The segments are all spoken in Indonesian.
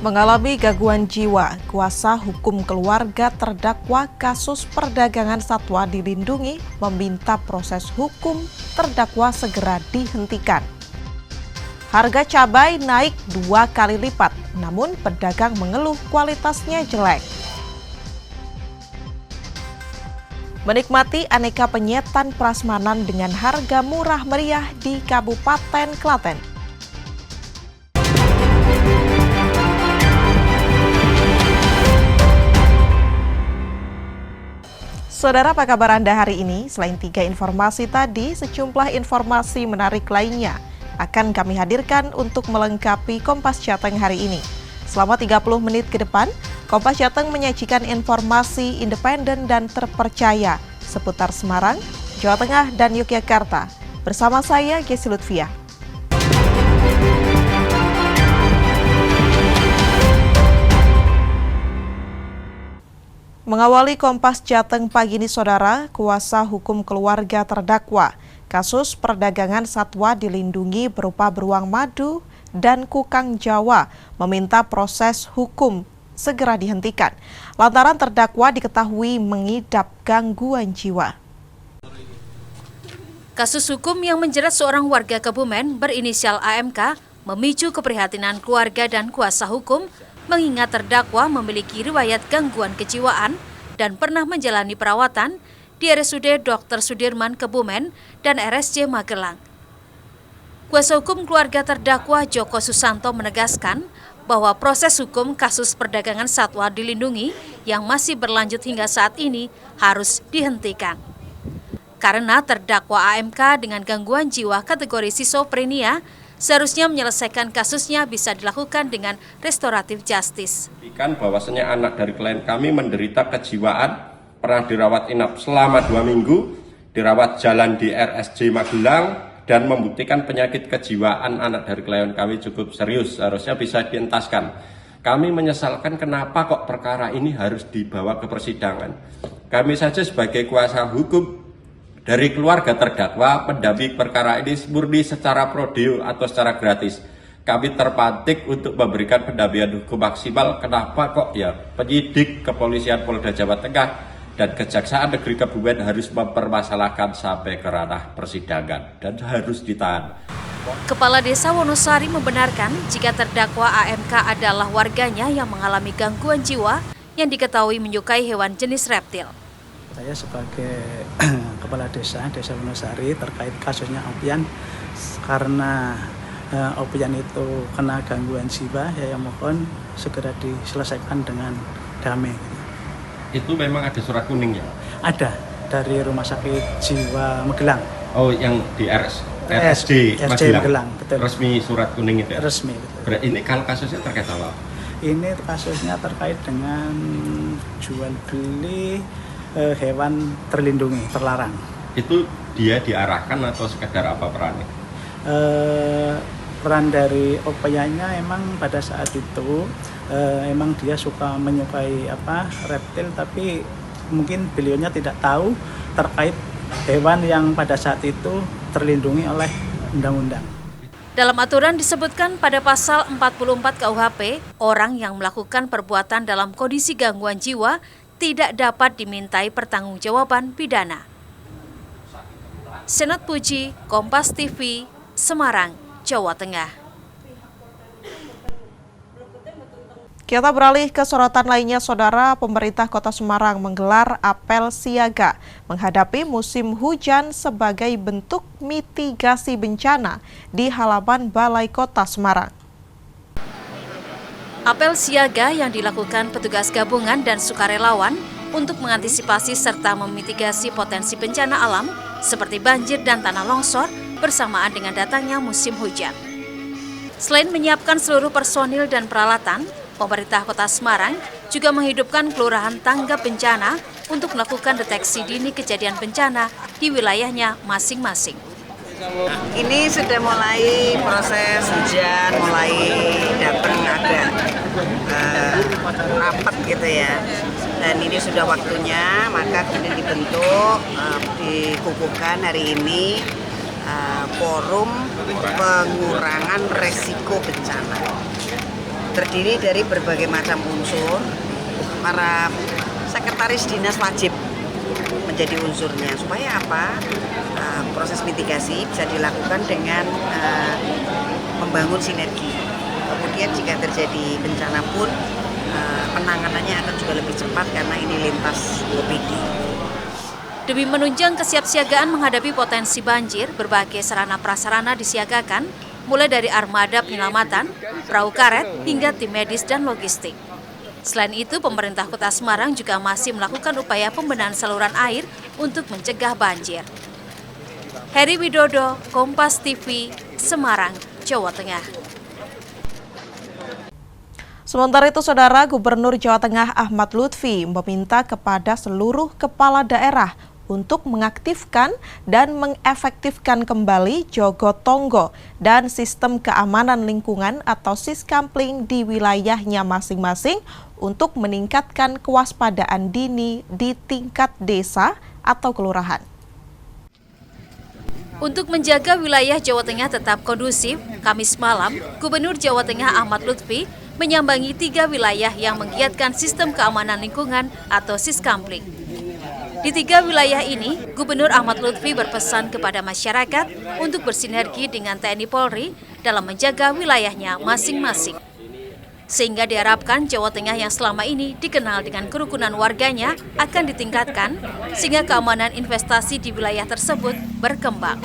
Mengalami gangguan jiwa, kuasa hukum keluarga terdakwa kasus perdagangan satwa dilindungi meminta proses hukum terdakwa segera dihentikan. Harga cabai naik 2 kali lipat, namun pedagang mengeluh kualitasnya jelek. Menikmati aneka penyetan prasmanan dengan harga murah meriah di Kabupaten Klaten. Saudara, apa kabar Anda hari ini? Selain 3 informasi tadi, sejumlah informasi menarik lainnya akan kami hadirkan untuk melengkapi Kompas Jateng hari ini. Selama 30 menit ke depan, Kompas Jateng menyajikan informasi independen dan terpercaya seputar Semarang, Jawa Tengah, dan Yogyakarta. Bersama saya, Gesi Lutfia. Mengawali Kompas Jateng pagi ini, Saudara, kuasa hukum keluarga terdakwa kasus perdagangan satwa dilindungi berupa beruang madu dan kukang Jawa meminta proses hukum segera dihentikan lantaran terdakwa diketahui mengidap gangguan jiwa. Kasus hukum yang menjerat seorang warga Kebumen berinisial AMK memicu keprihatinan keluarga dan kuasa hukum mengingat terdakwa memiliki riwayat gangguan kejiwaan dan pernah menjalani perawatan di RSUD Dr. Sudirman Kebumen dan RSJ Magelang. Kuasa hukum keluarga terdakwa Joko Susanto menegaskan bahwa proses hukum kasus perdagangan satwa dilindungi yang masih berlanjut hingga saat ini harus dihentikan. Karena terdakwa AMK dengan gangguan jiwa kategori skizofrenia seharusnya menyelesaikan kasusnya bisa dilakukan dengan restoratif justice. Bahwasanya anak dari klien kami menderita kejiwaan, pernah dirawat inap selama 2 minggu, dirawat jalan di RSJ Magelang, dan membuktikan penyakit kejiwaan anak dari klien kami cukup serius, harusnya bisa dientaskan. Kami menyesalkan kenapa kok perkara ini harus dibawa ke persidangan. Kami saja sebagai kuasa hukum dari keluarga terdakwa mendampingi perkara ini murni secara pro deo atau secara gratis. Kami terpantik untuk memberikan pendampingan hukum maksimal. Kenapa kok ya penyidik kepolisian Polda Jawa Tengah dan Kejaksaan Negeri Kebumen harus mempermasalahkan sampai ke ranah persidangan dan harus ditahan. Kepala Desa Wonosari membenarkan jika terdakwa AMK adalah warganya yang mengalami gangguan jiwa yang diketahui menyukai hewan jenis reptil. Saya sebagai Kepala Desa Wonosari terkait kasusnya Opian, karena Opian itu kena gangguan jiwa, ya mohon segera diselesaikan dengan damai. Itu memang ada surat kuningnya? Ada, dari Rumah Sakit Jiwa Magelang. Oh, yang di RSJ Magelang, betul. Resmi surat kuning itu ya? Resmi, betul. Berarti ini kalau kasusnya terkait apa? Ini kasusnya terkait dengan jual beli hewan terlindungi, terlarang. Itu dia diarahkan atau sekedar apa perannya? Peran dari Opayanya emang pada saat itu emang dia menyukai reptil, tapi mungkin beliaunya tidak tahu terkait hewan yang pada saat itu terlindungi oleh undang-undang. Dalam aturan disebutkan pada pasal 44 KUHP, orang yang melakukan perbuatan dalam kondisi gangguan jiwa tidak dapat dimintai pertanggungjawaban pidana. Senat Puji, Kompas TV, Semarang, Jawa Tengah. Kita beralih ke sorotan lainnya, Saudara. Pemerintah Kota Semarang menggelar apel siaga menghadapi musim hujan sebagai bentuk mitigasi bencana di halaman Balai Kota Semarang. Apel siaga yang dilakukan petugas gabungan dan sukarelawan untuk mengantisipasi serta memitigasi potensi bencana alam seperti banjir dan tanah longsor bersamaan dengan datangnya musim hujan. Selain menyiapkan seluruh personil dan peralatan, pemerintah Kota Semarang juga menghidupkan kelurahan tanggap bencana untuk melakukan deteksi dini kejadian bencana di wilayahnya masing-masing. Ini sudah mulai proses hujan, mulai datang agak rapat gitu ya. Dan ini sudah waktunya, maka kemudian dikukuhkan hari ini forum pengurangan resiko bencana. terdiri dari berbagai macam unsur. Para sekretaris dinas wajib menjadi unsurnya. Supaya apa? Proses mitigasi bisa dilakukan dengan membangun sinergi. Kemudian jika terjadi bencana pun penanganannya akan juga lebih cepat karena ini lintas OPD. Demi menunjang kesiapsiagaan menghadapi potensi banjir, berbagai sarana prasarana disiagakan, mulai dari armada penyelamatan, perahu karet, hingga tim medis dan logistik. Selain itu, pemerintah Kota Semarang juga masih melakukan upaya pembenahan saluran air untuk mencegah banjir. Heri Widodo, Kompas TV, Semarang, Jawa Tengah. Sementara itu, Saudara, Gubernur Jawa Tengah Ahmad Lutfi meminta kepada seluruh kepala daerah untuk mengaktifkan dan mengefektifkan kembali Jogotongo dan sistem keamanan lingkungan atau Siskampling di wilayahnya masing-masing untuk meningkatkan kewaspadaan dini di tingkat desa atau kelurahan. Untuk menjaga wilayah Jawa Tengah tetap kondusif, Kamis malam, Gubernur Jawa Tengah Ahmad Lutfi menyambangi 3 wilayah yang menggiatkan sistem keamanan lingkungan atau Siskampling. Di 3 wilayah ini, Gubernur Ahmad Lutfi berpesan kepada masyarakat untuk bersinergi dengan TNI Polri dalam menjaga wilayahnya masing-masing. Sehingga diharapkan Jawa Tengah yang selama ini dikenal dengan kerukunan warganya akan ditingkatkan, sehingga keamanan investasi di wilayah tersebut berkembang.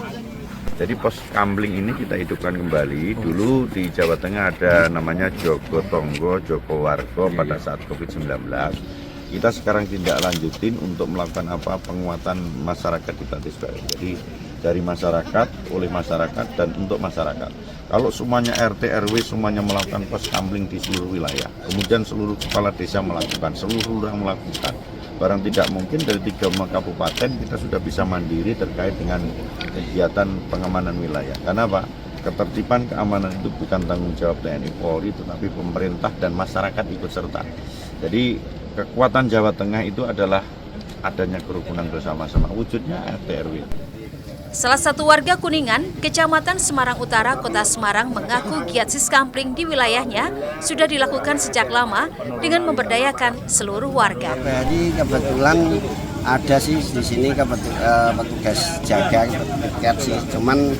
Jadi pos Kampling ini kita hidupkan kembali. Dulu di Jawa Tengah ada namanya Jogotongo, Jogowargo pada saat COVID-19. Kita sekarang tidak lanjutin untuk melakukan penguatan masyarakat di Batisbah. Jadi dari masyarakat, oleh masyarakat, dan untuk masyarakat. Kalau semuanya RT, RW semuanya melakukan pos Kampling di seluruh wilayah, kemudian seluruh kepala desa melakukan, seluruh orang melakukan, barang tidak mungkin dari 3 kabupaten kita sudah bisa mandiri terkait dengan kegiatan pengamanan wilayah. Karena apa? Ketertiban keamanan itu bukan tanggung jawab TNI Polri, tetapi pemerintah dan masyarakat ikut serta. Jadi kekuatan Jawa Tengah itu adalah adanya kerukunan bersama-sama, wujudnya RT RW. Salah satu warga Kuningan, Kecamatan Semarang Utara, Kota Semarang mengaku giat Siskampling di wilayahnya sudah dilakukan sejak lama dengan memberdayakan seluruh warga. Jadi kebetulan ada sih di sini petugas jaga, piket sih, cuman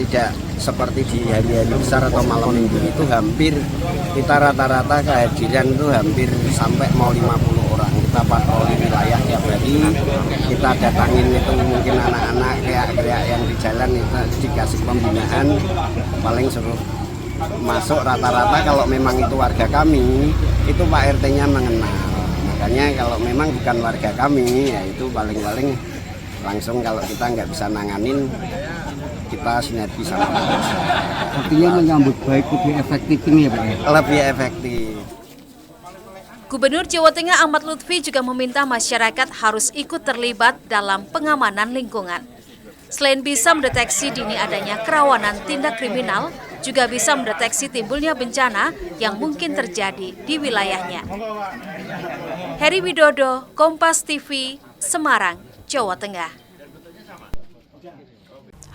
tidak seperti di hari-hari besar atau malam minggu itu hampir kita rata-rata kehadiran itu hampir sampai mau 50 orang. Kita patroli wilayah tiap hari, kita datangin itu mungkin anak-anak kayak yang di jalan itu dikasih pembinaan, paling suruh masuk rata-rata kalau memang itu warga kami, itu Pak RT-nya mengenal. Makanya kalau memang bukan warga kami, ya itu paling-paling langsung kalau kita nggak bisa nanganin, kita sinergi sama masyarakat. Artinya menyambut baik lebih efektif ini ya Pak? Lebih efektif. Gubernur Jawa Tengah Ahmad Lutfi juga meminta masyarakat harus ikut terlibat dalam pengamanan lingkungan. Selain bisa mendeteksi dini adanya kerawanan tindak kriminal, juga bisa mendeteksi timbulnya bencana yang mungkin terjadi di wilayahnya. Heri Widodo, Kompas TV, Semarang, Jawa Tengah.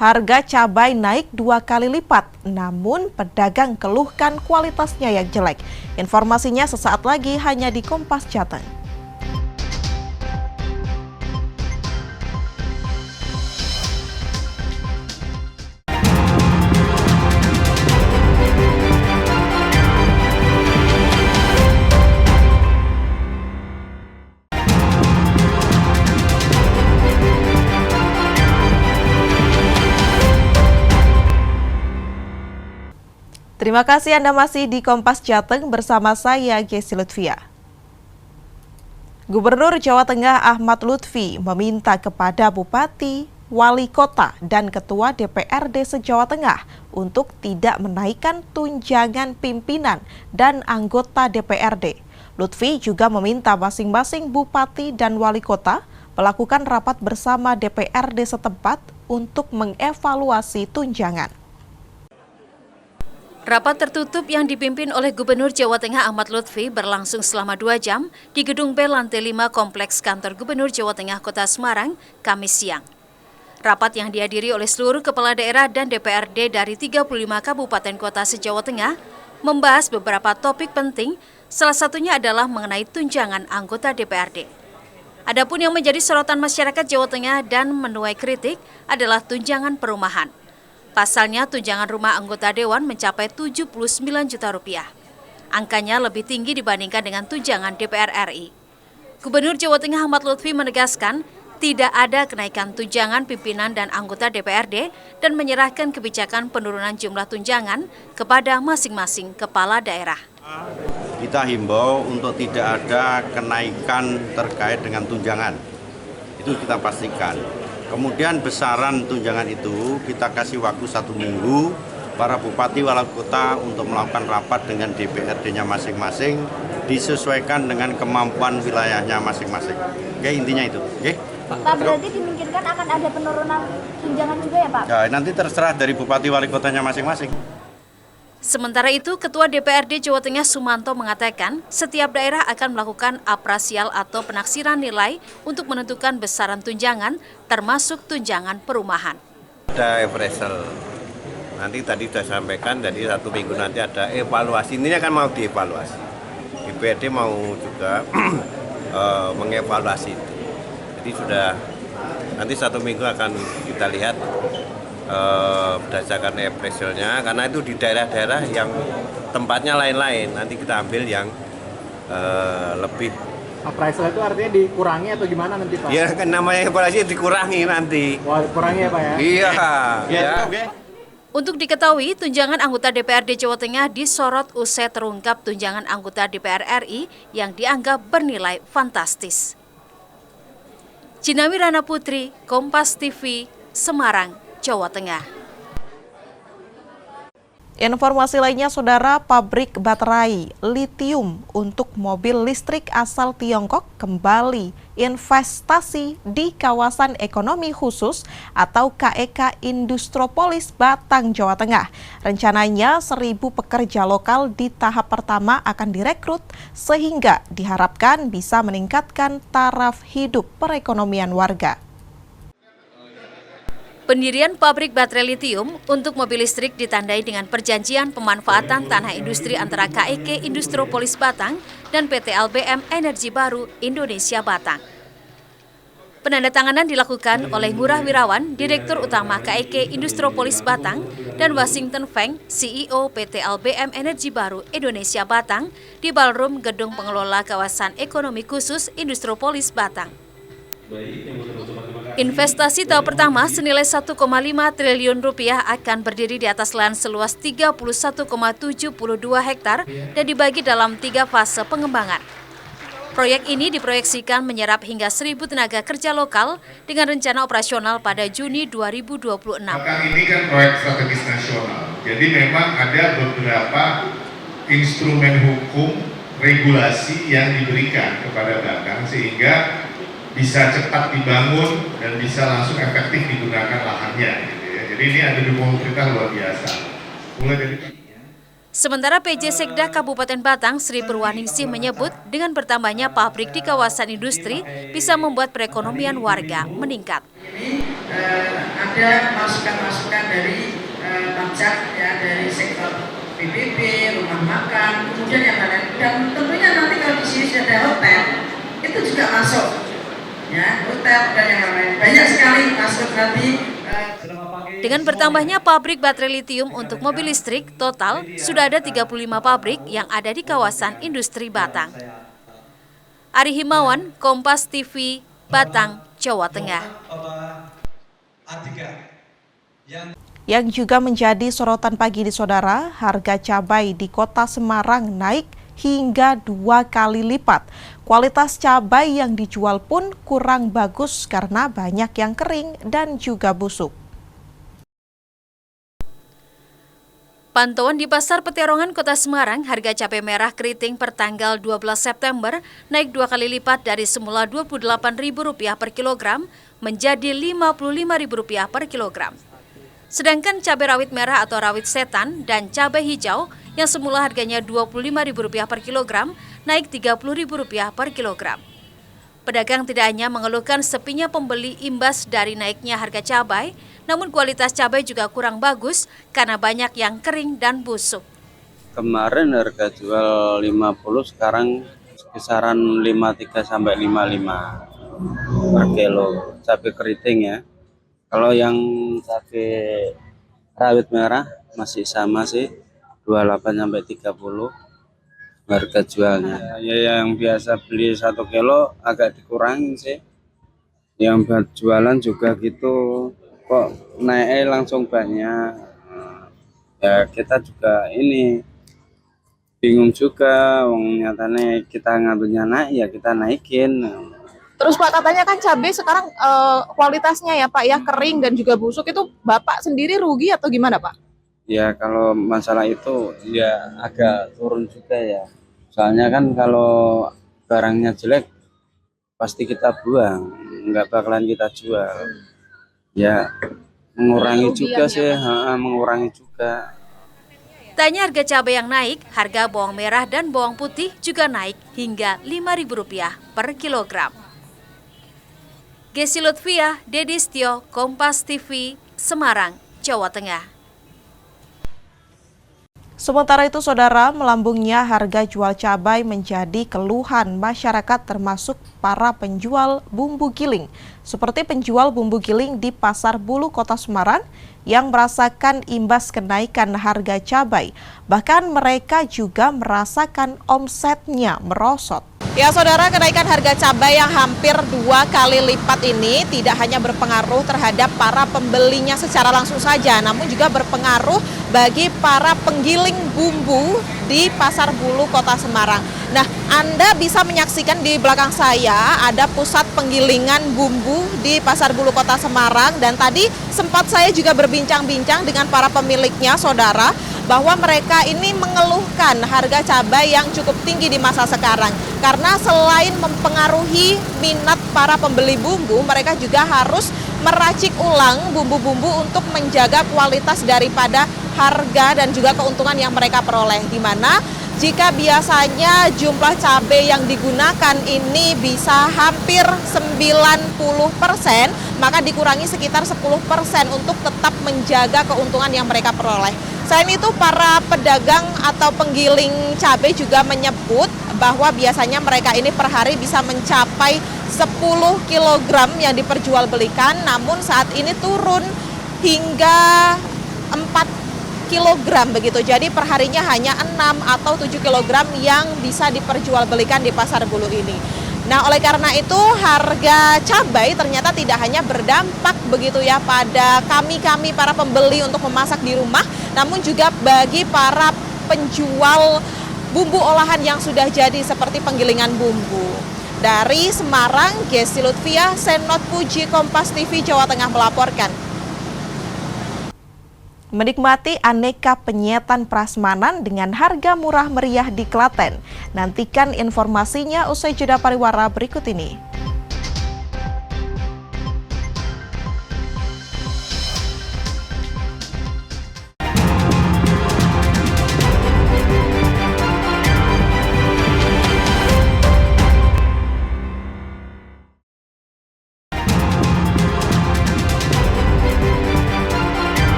Harga cabai naik 2 kali lipat, namun pedagang keluhkan kualitasnya yang jelek. Informasinya sesaat lagi hanya di Kompas Jateng. Terima kasih Anda masih di Kompas Jateng bersama saya, Gesi Lutfia. Gubernur Jawa Tengah Ahmad Lutfi meminta kepada Bupati, Wali Kota, dan Ketua DPRD se-Jawa Tengah untuk tidak menaikkan tunjangan pimpinan dan anggota DPRD. Lutfi juga meminta masing-masing Bupati dan Wali Kota melakukan rapat bersama DPRD setempat untuk mengevaluasi tunjangan. Rapat tertutup yang dipimpin oleh Gubernur Jawa Tengah Ahmad Lutfi berlangsung selama 2 jam di Gedung B Lantai 5 Kompleks Kantor Gubernur Jawa Tengah Kota Semarang, Kamis siang. Rapat yang dihadiri oleh seluruh kepala daerah dan DPRD dari 35 kabupaten kota se-Jawa Tengah membahas beberapa topik penting, salah satunya adalah mengenai tunjangan anggota DPRD. Adapun yang menjadi sorotan masyarakat Jawa Tengah dan menuai kritik adalah tunjangan perumahan. Pasalnya tunjangan rumah anggota dewan mencapai 79 juta rupiah. Angkanya lebih tinggi dibandingkan dengan tunjangan DPR RI. Gubernur Jawa Tengah Ahmad Lutfi menegaskan tidak ada kenaikan tunjangan pimpinan dan anggota DPRD dan menyerahkan kebijakan penurunan jumlah tunjangan kepada masing-masing kepala daerah. Kita himbau untuk tidak ada kenaikan terkait dengan tunjangan. Itu kita pastikan. Kemudian besaran tunjangan itu kita kasih waktu 1 minggu para bupati wali kota untuk melakukan rapat dengan DPRD-nya masing-masing, disesuaikan dengan kemampuan wilayahnya masing-masing. Oke, intinya itu. Oke. Pak, berarti dimungkinkan akan ada penurunan tunjangan juga ya Pak? Ya, nanti terserah dari bupati wali kotanya masing-masing. Sementara itu, Ketua DPRD Jawa Tengah Sumanto mengatakan setiap daerah akan melakukan apresial atau penaksiran nilai untuk menentukan besaran tunjangan, termasuk tunjangan perumahan. Ada appraisal, nanti tadi sudah sampaikan, jadi 1 minggu nanti ada evaluasi, ini kan mau dievaluasi. DPRD mau juga mengevaluasi itu. Jadi sudah nanti 1 minggu akan kita lihat berdasarkan appraisalnya, karena itu di daerah-daerah yang tempatnya lain-lain, nanti kita ambil yang lebih. Appraisal itu artinya dikurangi atau gimana nanti Pak? Ya kan namanya evaluasi dikurangi nanti. Wah, dikurangi ya Pak ya? Iya. Ya. Untuk diketahui, tunjangan anggota DPRD Jawa Tengah disorot usai terungkap tunjangan anggota DPR RI yang dianggap bernilai fantastis. Cinawi Rana Putri, Kompas TV, Semarang, Jawa Tengah. Informasi lainnya, Saudara, pabrik baterai litium untuk mobil listrik asal Tiongkok kembali investasi di kawasan ekonomi khusus atau KEK Industropolis Batang, Jawa Tengah. Rencananya 1.000 pekerja lokal di tahap pertama akan direkrut sehingga diharapkan bisa meningkatkan taraf hidup perekonomian warga. Pendirian pabrik baterai litium untuk mobil listrik ditandai dengan perjanjian pemanfaatan tanah industri antara KEK Industropolis Batang dan PT LBM Energi Baru Indonesia Batang. Penandatanganan dilakukan oleh Ngurah Wirawan, Direktur Utama KEK Industropolis Batang, dan Washington Feng, CEO PT LBM Energi Baru Indonesia Batang di ballroom Gedung Pengelola Kawasan Ekonomi Khusus Industropolis Batang. Investasi tahap pertama senilai 1,5 triliun rupiah akan berdiri di atas lahan seluas 31,72 hektar dan dibagi dalam 3 fase pengembangan. Proyek ini diproyeksikan menyerap hingga 1.000 tenaga kerja lokal dengan rencana operasional pada Juni 2026. Ini kan proyek strategis nasional, jadi memang ada beberapa instrumen hukum regulasi yang diberikan kepada Batang sehingga bisa cepat dibangun dan bisa langsung efektif digunakan lahannya. Gitu ya. Jadi ini ada dukungan pemerintah luar biasa. Mulai dari Sementara PJ Sekda Kabupaten Batang Sri Purwaningsih menyebut dengan bertambahnya pabrik di kawasan industri bisa membuat perekonomian warga meningkat. Ini ada masukan-masukan dari pajak ya, dari sektor PBB, rumah makan, kemudian yang lain. Dan tentunya nanti kalau di sini sudah ada hotel, itu juga masuk. Ya, hotel dan yang lain. Banyak sekali masuk nanti. Dengan bertambahnya pabrik baterai litium untuk mobil listrik, total sudah ada 35 pabrik yang ada di kawasan industri Batang. Ari Himawan, Kompas TV, Batang, Jawa Tengah. Yang juga menjadi sorotan pagi ini, Saudara, harga cabai di Kota Semarang naik hingga 2 kali lipat. Kualitas cabai yang dijual pun kurang bagus karena banyak yang kering dan juga busuk. Pantauan di Pasar Peterongan Kota Semarang, harga cabai merah keriting per tanggal 12 September naik 2 kali lipat dari semula Rp28.000 per kilogram menjadi Rp55.000 per kilogram. Sedangkan cabai rawit merah atau rawit setan dan cabai hijau yang semula harganya Rp25.000 per kilogram naik Rp30.000 per kilogram. Pedagang tidak hanya mengeluhkan sepinya pembeli imbas dari naiknya harga cabai, namun kualitas cabai juga kurang bagus karena banyak yang kering dan busuk. Kemarin harga jual 50, sekarang kisaran 53 sampai 55 per kilo cabai keriting ya. Kalau yang cabai rawit merah masih sama sih 28 sampai 30 harga jualnya. Ya yang biasa beli 1 kilo agak dikurangi sih. Yang buat jualan juga gitu, kok naik langsung banyak. Ya kita juga ini bingung juga, nyatanya kita ngambilnya naik ya kita naikin. Terus Pak, katanya kan cabai sekarang kualitasnya ya Pak ya kering dan juga busuk, itu Bapak sendiri rugi atau gimana Pak? Ya kalau masalah itu ya agak turun juga ya. Soalnya kan kalau barangnya jelek pasti kita buang, nggak bakalan kita jual. Ya mengurangi juga sih, mengurangi juga. Tanya harga cabai yang naik, harga bawang merah dan bawang putih juga naik hingga Rp5.000 per kilogram. Gesi Lutfiah, Dedi Stio, Kompas TV, Semarang, Jawa Tengah. Sementara itu, Saudara, melambungnya harga jual cabai menjadi keluhan masyarakat termasuk para penjual bumbu giling. Seperti penjual bumbu giling di Pasar Bulu Kota Semarang yang merasakan imbas kenaikan harga cabai. Bahkan mereka juga merasakan omsetnya merosot. Ya Saudara, kenaikan harga cabai yang hampir 2 kali lipat ini tidak hanya berpengaruh terhadap para pembelinya secara langsung saja, namun juga berpengaruh bagi para penggiling bumbu di Pasar Bulu Kota Semarang. Nah, Anda bisa menyaksikan di belakang saya ada pusat penggilingan bumbu di Pasar Bulu Kota Semarang, dan tadi sempat saya juga berbincang-bincang dengan para pemiliknya, Saudara, bahwa mereka ini mengeluhkan harga cabai yang cukup tinggi di masa sekarang. Karena selain mempengaruhi minat para pembeli bumbu, mereka juga harus meracik ulang bumbu-bumbu untuk menjaga kualitas daripada harga dan juga keuntungan yang mereka peroleh. Di mana jika biasanya jumlah cabai yang digunakan ini bisa hampir 90%, maka dikurangi sekitar 10% untuk tetap menjaga keuntungan yang mereka peroleh. Selain itu, para pedagang atau penggiling cabai juga menyebut bahwa biasanya mereka ini per hari bisa mencapai 10 kg yang diperjualbelikan, namun saat ini turun hingga 4 kg begitu. Jadi perharinya hanya 6 atau 7 kg yang bisa diperjualbelikan di Pasar Bulu ini. Nah, oleh karena itu harga cabai ternyata tidak hanya berdampak begitu ya pada kami para pembeli untuk memasak di rumah, namun juga bagi para penjual bumbu olahan yang sudah jadi seperti penggilingan bumbu. Dari Semarang, Gesi Lutfiah, Senot Puji, Kompas TV, Jawa Tengah melaporkan. Menikmati aneka penyetan prasmanan dengan harga murah meriah di Klaten. Nantikan informasinya usai jeda pariwara berikut ini.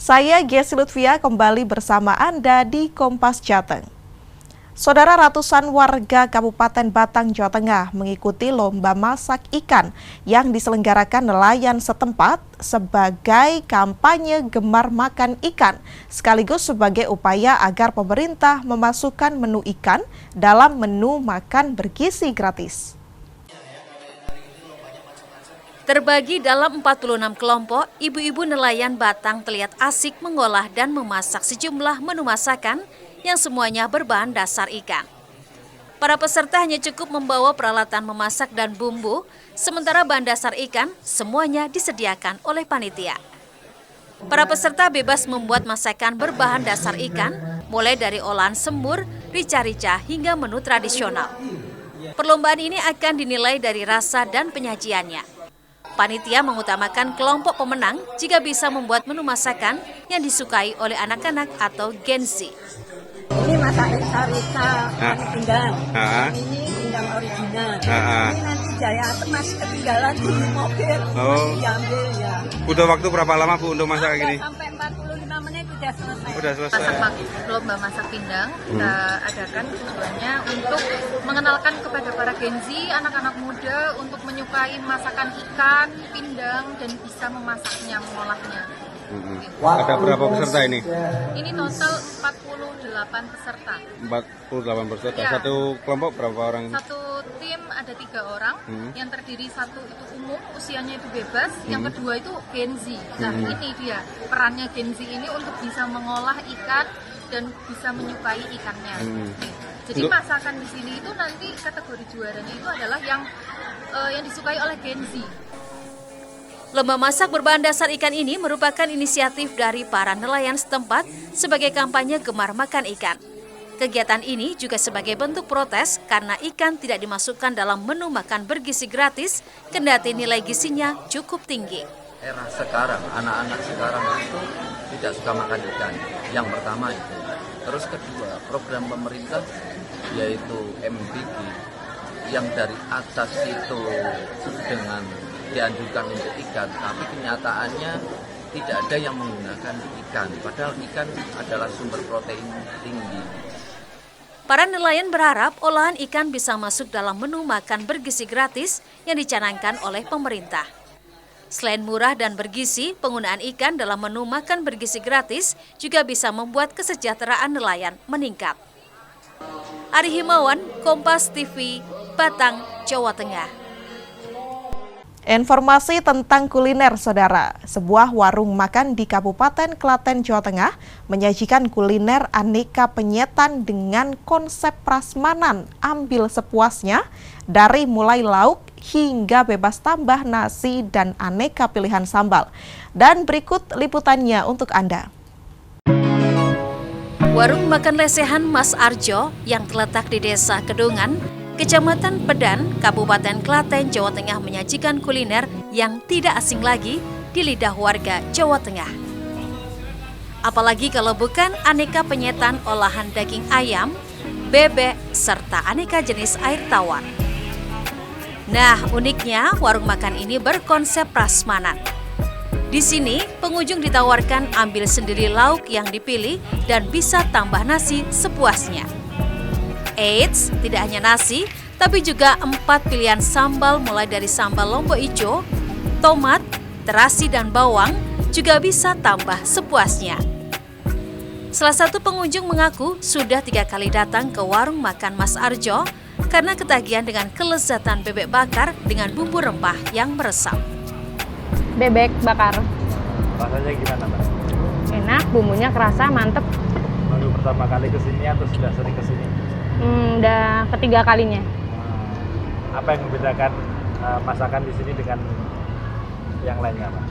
Saya Gesi Lutfiah kembali bersama Anda di Kompas Jateng. Saudara, ratusan warga Kabupaten Batang, Jawa Tengah mengikuti lomba masak ikan yang diselenggarakan nelayan setempat sebagai kampanye gemar makan ikan, sekaligus sebagai upaya agar pemerintah memasukkan menu ikan dalam menu makan bergizi gratis. Terbagi dalam 46 kelompok, ibu-ibu nelayan Batang terlihat asik mengolah dan memasak sejumlah menu masakan yang semuanya berbahan dasar ikan. Para peserta hanya cukup membawa peralatan memasak dan bumbu, sementara bahan dasar ikan semuanya disediakan oleh panitia. Para peserta bebas membuat masakan berbahan dasar ikan, mulai dari olahan semur, rica-rica hingga menu tradisional. Perlombaan ini akan dinilai dari rasa dan penyajiannya. Panitia mengutamakan kelompok pemenang jika bisa membuat menu masakan yang disukai oleh anak-anak atau Gen Z. Ini masak rica-rica pindang. Ini pindang original. Ini nanti Jaya Mas ketinggalan di mobil. Oh. Diambil ya. Udah waktu berapa lama Bu untuk masak gini? Sampai 45 menit udah selesai. Udah selesai. Lomba masak pindang kita adakan tujuannya untuk mengenalkan kepada para Gen Z, anak-anak muda untuk menyukai masakan ikan, pindang, dan bisa memasaknya, mengolahnya. Ada berapa peserta ini? Ini total 48 peserta. 48 peserta. Ya. Satu kelompok berapa orang? Satu tim ada 3 orang, yang terdiri satu itu umum, usianya itu bebas, yang kedua itu Gen Z. Nah ini dia perannya Gen Z ini untuk bisa mengolah ikan dan bisa menyukai ikannya. Jadi masakan di sini itu nanti kategori juaranya itu adalah yang disukai oleh Gen Z. Lomba masak berbahan dasar ikan ini merupakan inisiatif dari para nelayan setempat sebagai kampanye gemar makan ikan. Kegiatan ini juga sebagai bentuk protes karena ikan tidak dimasukkan dalam menu makan bergizi gratis, kendati nilai gizinya cukup tinggi. Era sekarang, anak-anak sekarang itu tidak suka makan ikan. Yang pertama itu. Terus kedua, program pemerintah yaitu MBG yang dari atas itu dengan dianjurkan untuk ikan, tapi kenyataannya tidak ada yang menggunakan ikan, padahal ikan adalah sumber protein tinggi. Para nelayan berharap olahan ikan bisa masuk dalam menu makan bergizi gratis yang dicanangkan oleh pemerintah. Selain murah dan bergizi, penggunaan ikan dalam menu makan bergizi gratis juga bisa membuat kesejahteraan nelayan meningkat. Ari Himawan, Kompas TV, Batang, Jawa Tengah. Informasi tentang kuliner, Saudara. Sebuah warung makan di Kabupaten Klaten, Jawa Tengah menyajikan kuliner aneka penyetan dengan konsep prasmanan, ambil sepuasnya, dari mulai lauk hingga bebas tambah nasi dan aneka pilihan sambal. Dan berikut liputannya untuk Anda. Warung makan lesehan Mas Arjo yang terletak di Desa Kedungan, Kecamatan Pedan, Kabupaten Klaten, Jawa Tengah menyajikan kuliner yang tidak asing lagi di lidah warga Jawa Tengah. Apalagi kalau bukan aneka penyetan olahan daging ayam, bebek, serta aneka jenis air tawar. Nah, uniknya warung makan ini berkonsep prasmanan. Di sini, pengunjung ditawarkan ambil sendiri lauk yang dipilih dan bisa tambah nasi sepuasnya. Eits, tidak hanya nasi, tapi juga 4 pilihan sambal mulai dari sambal lombok ijo, tomat, terasi, dan bawang juga bisa tambah sepuasnya. Salah satu pengunjung mengaku sudah 3 kali datang ke warung makan Mas Arjo karena ketagihan dengan kelezatan bebek bakar dengan bumbu rempah yang meresap. Bebek bakar. Rasanya gimana, Mbak? Enak, bumbunya kerasa, mantep. Baru pertama kali kesini atau sudah sering kesini? Udah ketiga kalinya. Apa yang membedakan masakan di sini dengan yang lainnya, Pak?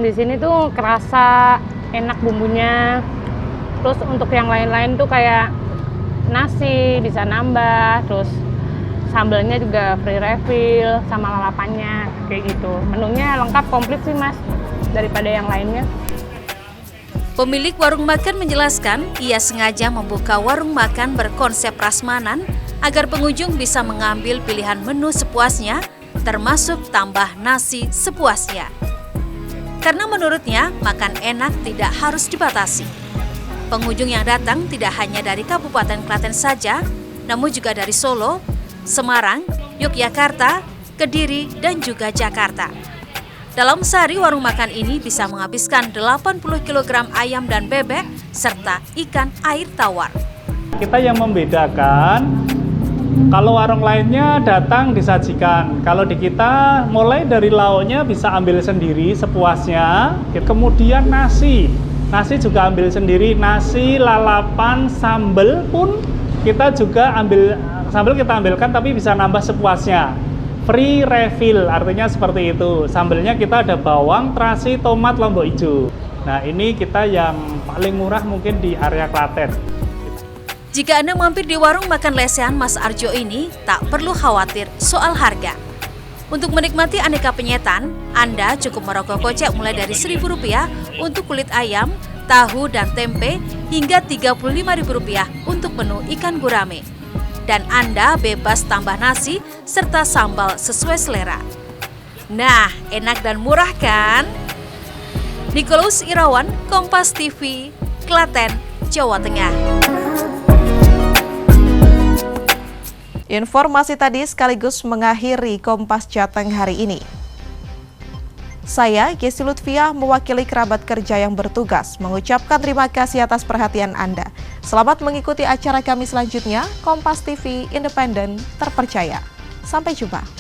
Di sini tuh kerasa enak bumbunya. Terus untuk yang lain-lain tuh kayak nasi bisa nambah, terus sambalnya juga free refill sama lalapannya kayak gitu. Menunya lengkap komplit sih, Mas, daripada yang lainnya. Pemilik warung makan menjelaskan ia sengaja membuka warung makan berkonsep prasmanan agar pengunjung bisa mengambil pilihan menu sepuasnya, termasuk tambah nasi sepuasnya. Karena menurutnya, makan enak tidak harus dibatasi. Pengunjung yang datang tidak hanya dari Kabupaten Klaten saja, namun juga dari Solo, Semarang, Yogyakarta, Kediri, dan juga Jakarta. Dalam sehari warung makan ini bisa menghabiskan 80 kg ayam dan bebek serta ikan air tawar. Kita yang membedakan, kalau warung lainnya datang disajikan. Kalau di kita mulai dari lauknya bisa ambil sendiri sepuasnya. Kemudian nasi juga ambil sendiri. Nasi, lalapan, sambal pun kita juga kita ambilkan tapi bisa nambah sepuasnya. Free refill, artinya seperti itu. Sambelnya kita ada bawang, terasi, tomat, lombok hijau. Nah, ini kita yang paling murah mungkin di area Klaten. Jika Anda mampir di warung makan lesehan Mas Arjo ini, tak perlu khawatir soal harga. Untuk menikmati aneka penyetan, Anda cukup merogoh kocek mulai dari Rp1.000 untuk kulit ayam, tahu, dan tempe, hingga Rp35.000 untuk menu ikan gurame. dan Anda bebas tambah nasi serta sambal sesuai selera. Nah, enak dan murah kan? Nicholas Irawan, Kompas TV, Klaten, Jawa Tengah. Informasi tadi sekaligus mengakhiri Kompas Jateng hari ini. Saya, Gesi Lutfiah, mewakili kerabat kerja yang bertugas, mengucapkan terima kasih atas perhatian Anda. Selamat mengikuti acara kami selanjutnya, Kompas TV, independen, terpercaya. Sampai jumpa.